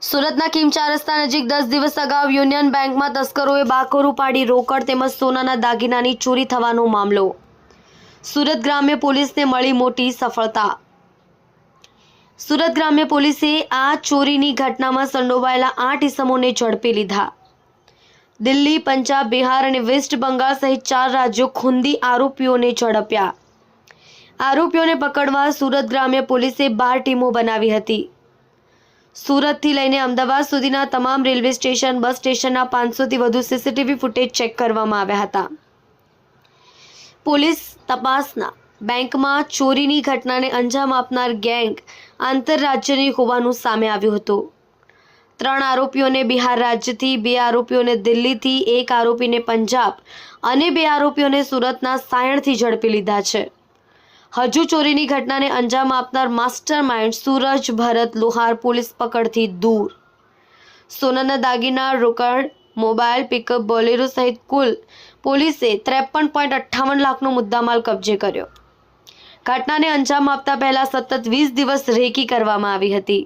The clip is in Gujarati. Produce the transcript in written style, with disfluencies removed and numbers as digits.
સુરતના કિમ 4 રસ્તા નજીક 10 દિવસ અગાઉ યુનિયન બેંકમાં તસ્કરોએ બાકોરું પાડી રોકડ તેમજ સોનાના દાગીનાની ચોરી થવાનો મામલો। સુરત ગ્રામ્ય પોલીસને મળી મોટી સફળતા। સુરત ગ્રામ્ય પોલીસે આ ચોરીની ઘટનામાં સંડોવાયેલા 8 ઇસમોને ઝડપી લીધા। દિલ્હી, પંજાબ, બિહાર અને વેસ્ટ બંગાળ સહિત 4 રાજ્યો ખૂંદી આરોપીઓને ઝડપ્યા। આરોપીઓને પકડવા સુરત ગ્રામ્ય પોલીસે 12 ટીમો બનાવી હતી। સુરતથી લઈને અમદાવાદ સુધીના તમામ રેલવે સ્ટેશન, બસ સ્ટેશનના 500થી વધુ સીસીટીવી ફૂટેજ ચેક કરવામાં આવ્યા હતા। પોલીસ તપાસના બેંકમાં ચોરીની ઘટનાને અંજામ આપનાર ગેંગ આંતરરાજ્યની હોવાનું સામે આવ્યું હતું। 3 આરોપીઓને બિહાર રાજ્યથી, 2 આરોપીઓને દિલ્હીથી, 1 આરોપીને પંજાબ અને 2 આરોપીઓને સુરતના સાયણથી ઝડપી લીધા છે। હજુ ચોરીની ઘટનાને અંજામ આપનાર માસ્ટર માઇન્ડ સૂરજ ભરત લોહાર પોલીસ પકડથી દૂર। સોનાના દાગીના, રોકડ, મોબાઈલ, પિકઅપ, બોલેરો સહિત કુલ પોલીસે 53.58 લાખનો મુદ્દામાલ કબજે કર્યો। ઘટનાને અંજામ આપતા પહેલા સતત 20 દિવસ રેકી કરવામાં આવી હતી।